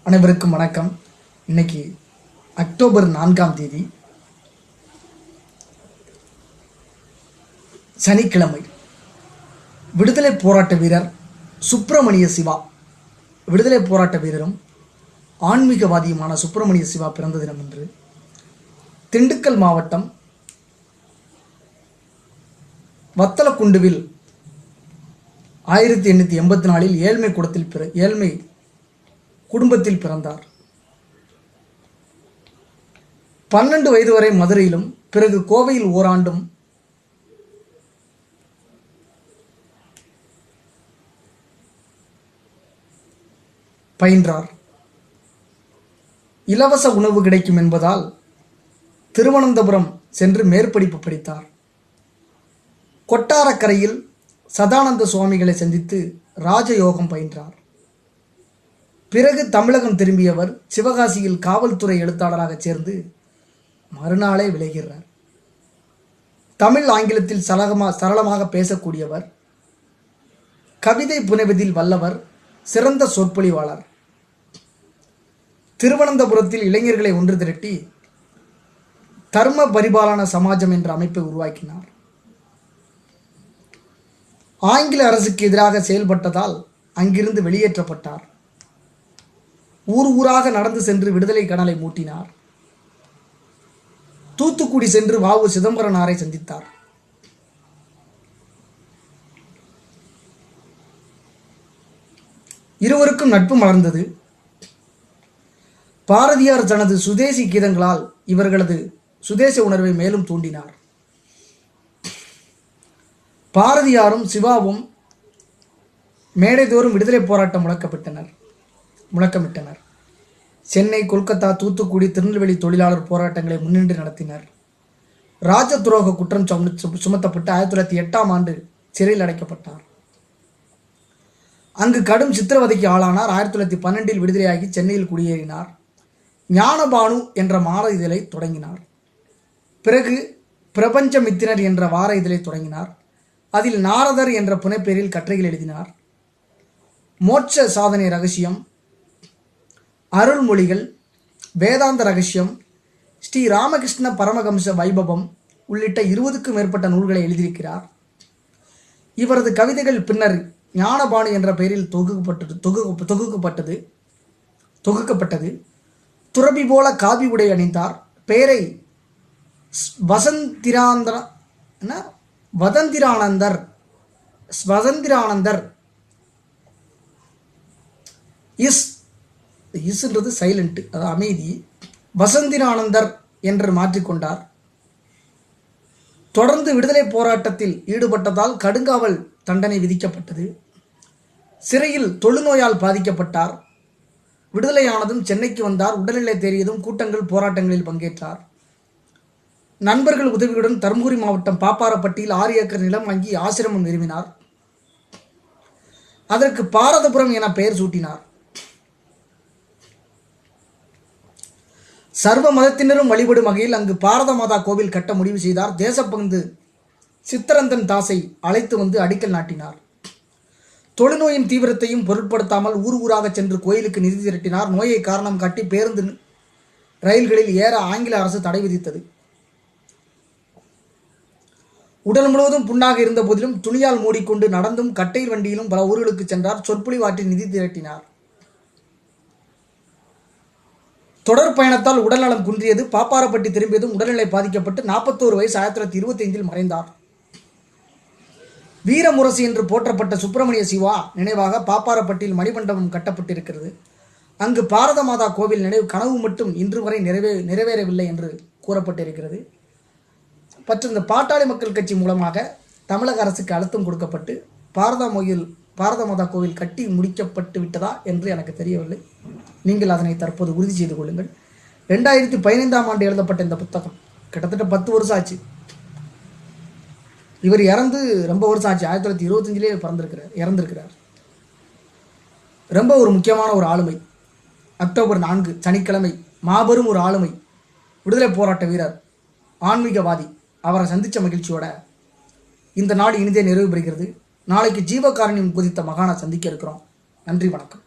அனைவருக்கும் வணக்கம். இன்னைக்கு அக்டோபர் 4ஆம் தேதி சனிக்கிழமை. விடுதலை போராட்ட வீரர் சுப்பிரமணிய சிவா, விடுதலை போராட்ட வீரரும் ஆன்மீகவாதியுமான சுப்பிரமணிய சிவா பிறந்த தினம் என்று திண்டுக்கல் மாவட்டம் வத்தலக்குண்டுவில் 1884 ஏழ்மை குடும்பத்தில் பிறந்தார். 12 வயது வரை மதுரையிலும் பிறகு கோவையில் ஓராண்டும் பயின்றார். இலவச உணவு கிடைக்கும் என்பதால் திருவனந்தபுரம் சென்று மேற்படிப்பு படித்தார். கொட்டாரக்கரையில் சதானந்த சுவாமிகளை சந்தித்து ராஜயோகம் பயின்றார். பிறகு தமிழகம் திரும்பியவர் சிவகாசியில் காவல்துறை எழுத்தாளராக சேர்ந்து மறுநாளே விலகிறார். தமிழ் ஆங்கிலத்தில் சரளமாக பேசக்கூடியவர், கவிதை புனைவதில் வல்லவர், சிறந்த சொற்பொழிவாளர். திருவனந்தபுரத்தில் இளைஞர்களை ஒன்று திரட்டி தர்ம பரிபாலன சமாஜம் என்ற அமைப்பை உருவாக்கினார். ஆங்கில அரசுக்கு எதிராக செயல்பட்டதால் அங்கிருந்து வெளியேற்றப்பட்டார். ஊர் ஊராக நடந்து சென்று விடுதலை கனலை மூட்டினார். தூத்துக்குடி சென்று வ.உ. சிதம்பரனாரை சந்தித்தார். இருவருக்கும் நட்பு மலர்ந்தது. பாரதியார் தனது சுதேசி கீதங்களால் இவர்களது சுதேச உணர்வை மேலும் தூண்டினார். பாரதியாரும் சிவாவும் மேடைதோறும் விடுதலை போராட்டம் முழக்கமிட்டனர். சென்னை, கொல்கத்தா, தூத்துக்குடி, திருநெல்வேலி தொழிலாளர் போராட்டங்களை முன்னின்று நடத்தினர். ராஜ துரோக குற்றம் சுமத்தப்பட்டு 1908ஆம் ஆண்டு சிறையில் அடைக்கப்பட்டார். அங்கு கடும் சித்திரவதைக்கு ஆளானார். 1912 விடுதலையாகி சென்னையில் குடியேறினார். ஞானபானு என்ற மாத இதழை தொடங்கினார். பிறகு பிரபஞ்சமித்தினர் என்ற வார இதழை தொடங்கினார். அதில் நாரதர் என்ற புனைப்பெயரில் கட்டுரைகள் எழுதினார். மோட்ச சாதனை ரகசியம், அருள்மொழிகள், வேதாந்த ரகசியம், ஸ்ரீ ராமகிருஷ்ண பரமஹம்ச வைபவம் உள்ளிட்ட 20க்கும் மேற்பட்ட நூல்களை எழுதியிருக்கிறார். இவரது கவிதைகள் பின்னர் ஞானபானு என்ற பெயரில் தொகுக்கப்பட்டது. துறவி போல காவி உடை அணிந்தார். பெயரை வதந்திரானந்தர் இஸ்ன்றது சைலண்ட், அது அமைதி, வசந்திரானந்தர் என்று மாற்றிக்கொண்டார். தொடர்ந்து விடுதலை போராட்டத்தில் ஈடுபட்டதால் கடுங்காவல் தண்டனை விதிக்கப்பட்டது. சிறையில் தொழுநோயால் பாதிக்கப்பட்டார். விடுதலையானதும் சென்னைக்கு வந்தார். உடல்நிலை தேறியதும் கூட்டங்கள், போராட்டங்களில் பங்கேற்றார். நண்பர்கள் உதவியுடன் தர்மபுரி மாவட்டம் பாப்பாரப்பட்டியில் 6 ஏக்கர் நிலம் வாங்கி ஆசிரமம் நிறுவினார். அதற்கு பாரதபுரம் என பெயர் சூட்டினார். சர்வ மதத்தினரும் வழிபடும் வகையில் அங்கு பாரத மாதா கோவில் கட்ட முடிவு செய்தார். தேசப்பந்து சித்தரந்தன் தாஸை அழைத்து வந்து அடிக்கல் நாட்டினார். தொழுநோயின் தீவிரத்தையும் பொருட்படுத்தாமல் ஊர் ஊராக சென்று கோயிலுக்கு நிதி திரட்டினார். நோயை காரணம் காட்டி பேருந்து, ரயில்களில் ஏற ஆங்கில அரசு தடை விதித்தது. உடல் முழுவதும் புண்ணாக இருந்த போதிலும் துணியால் மூடிக்கொண்டு நடந்தும் கட்டையில் வண்டியிலும் பல ஊர்களுக்கு சென்றார். சொற்பொழிவாற்றி நிதி திரட்டினார். தொடர் பயணத்தால் உடல்நலம் குன்றியது. பாப்பாரப்பட்டி திரும்பியதும் உடல்நிலை பாதிக்கப்பட்டு 41 வயசு 1925 மறைந்தார். வீரமுரசு என்று போற்றப்பட்ட சுப்பிரமணிய சிவா நினைவாக பாப்பாரப்பட்டியில் மணிமண்டபம் கட்டப்பட்டிருக்கிறது. அங்கு பாரத மாதா கோவில் நினைவு கனவு மட்டும் இன்று வரை நிறைவேறவில்லை என்று கூறப்பட்டிருக்கிறது. மற்றும் இந்த பாட்டாளி மக்கள் கட்சி மூலமாக தமிழக அரசுக்கு அழுத்தம் கொடுக்கப்பட்டு பாரத மாதா கோவில் கட்டி முடிக்கப்பட்டு விட்டதா என்று எனக்கு தெரியவில்லை. நீங்கள் அதனை தற்போது உறுதி செய்து கொள்ளுங்கள். 2015ஆம் ஆண்டு எழுதப்பட்ட இந்த புத்தகம் கிட்டத்தட்ட 10 வருஷம் ஆச்சு. இவர் இறந்து ரொம்ப வருஷம் ஆச்சு. 1925 இறந்திருக்கிறார். ரொம்ப ஒரு முக்கியமான ஒரு ஆளுமை. அக்டோபர் 4 சனிக்கிழமை மாபெரும் ஒரு ஆளுமை, விடுதலை போராட்ட வீரர், ஆன்மீகவாதி. அவரை சந்தித்த மகிழ்ச்சியோட இந்த நாடு இனிதே நிறைவு பெறுகிறது. நாளைக்கு ஜீவகாருண்யம் குறித்த மகானை சந்திக்க இருக்கிறோம். நன்றி, வணக்கம்.